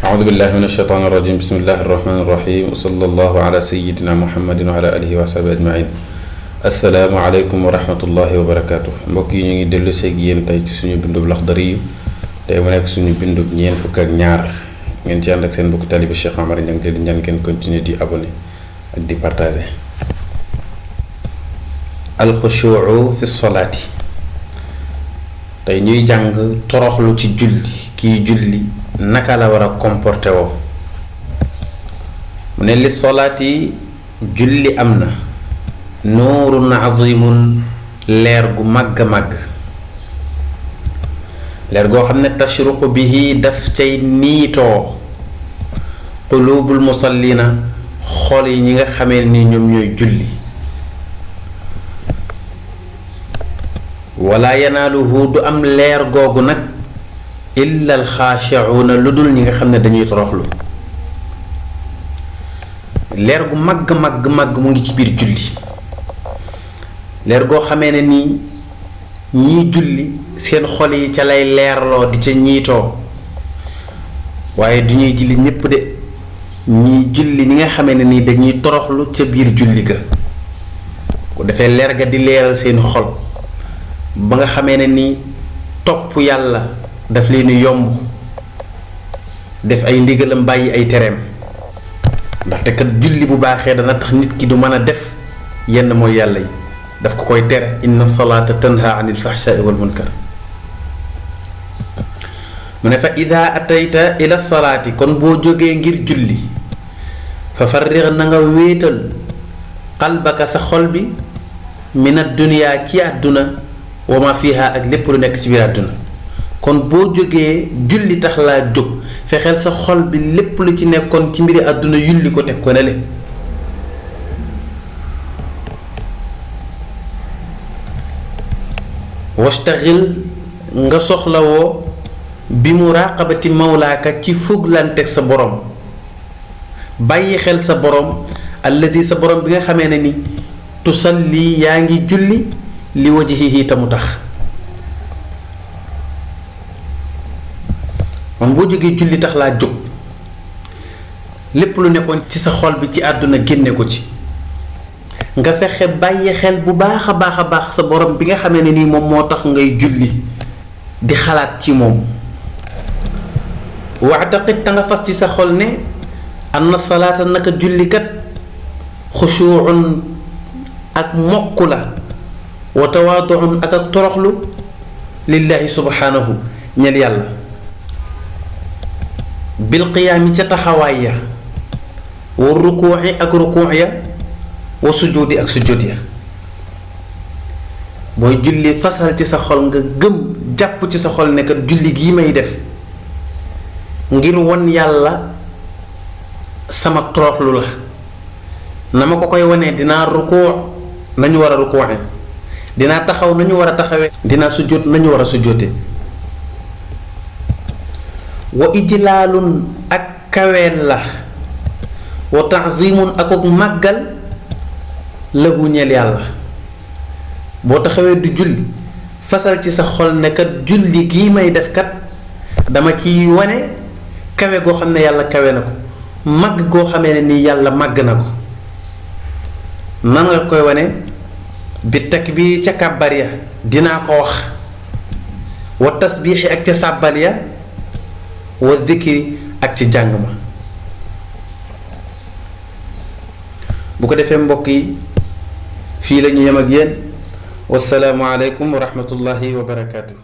أعوذ بالله من الشيطان الرجيم بسم الله الرحمن الرحيم وصلى الله على سيدنا محمد وعلى آله وصحبه أجمعين السلام عليكم ورحمة الله وبركاته mbokk yi ñu ngi dellu seeg yéen tey ci suñu bindub Laxdari yi tey mu nekk suñu bindub ñeent fukk ak ñaar ngeen ci ànd ak seen mbokk taalibe Cheikh Amar Niang di ñaan ngeen continuer di abonné ak di partager alxushuu fi solaati tey ñuy jàng toroxlu ci julli kii julli naka la war a comporté woo mu ne li solaati julli am na nuurun azimun leer gu màgg a màgg leer goo xam ne tashruqu bihi daf cay niitoo qulubul musallina xol yi ñi nga xamee ni ñoom ñooy julli wala yanaaluhu du am leer googu nag illa alxaashiuuna lu dul ñi nga xam ne dañuy toroxlu leer gu màgg màgg màgg mu ngi ci biir julli leer goo xamee ne nii ñiy julli seen xol yi ca lay leerloo di ca ñiitoo waaye du ñuy julli ñépp de ñiy julli ñi nga xamee ne nii dañuy toroxlu ca biir julli ga ku defee leer ga di leeral seen xol ba nga xamee ne nii topp yàlla daf leen yomb def ay ndigalam bàyyi ay tereem ndaxte kat julli bu baaxee dana tax nit ki du mën a def yenn mooy yàlla yi daf ko koy tere inna salaata tanha anil fahshaai wal munkar mu ne fa ida atayta ila salaati kon boo jógee ngir julli fa farrix na nga wéetal qalbaka sa xol bi min ad-dunya ci àdduna wa ma fiha ak lépp lu nekk ci biir àdduna kon boo jógee julli tax laa jóg fexeel sa xol bi lépp lu ci nekkoon ci mbiri àdduna yulli ko teg ko ne le wastaxil nga soxlawoo bi muraqabati mawlaaka ci fuglanteeg sa borom bàyyi xel sa borom alladi sa borom bi nga xamee ne ni tusalli yaa ngi julli li wajhihi tamu tax moom boo jógee julli tax laa jóg lépp lu nekkoon ci sa xol bi ci àdduna génne ko ci nga fexe bàyyi xel bu baax a baax a baax sa borom bi nga xamee ne nii moom moo tax ngay julli di xalaat ci moom waataqit ta nga fas ci sa xol ne anna salaata naka jullikat xushuun ak mokk la wa tawaaduun ak toroxlu lillaahi subhaanahu ñel yàlla bil qiyaami ca taxawaay ya wa rukuuci ak rukuuc ya wa sujjóoti ak sujjóot ya booy julli fasal ci sa xol nga gëm jàpp ci sa xol ne kat julli gii may def ngir won yàlla sama toroxlu la na ma ko koy wanee dinaa rukuuc nañu war a rukuuce dinaa taxaw nañu war a taxawee dinaa sujjóot nañu war a sujjóote wa ijlaalun ak kaweel la wa ta'zimun ak màggal lahu ñeel yàlla boo taxawee du julli fasal ci sa xol ne kat julli gii may def kat dama ci wane kawe goo xam ne yàlla kawe na ko màgg goo xamee ne nii yàlla màgg na ko nan nga koy wane bi takbiir ca kàbbar ya dinaa ko wax wa tasbiixi ak ca sàbbal ya wa zikri ak ci jàng ma bu ko defee mbokk yi fii la ñu yem ak yéen wasalaamu aleykum wa rahmatullahi wa barakaatu.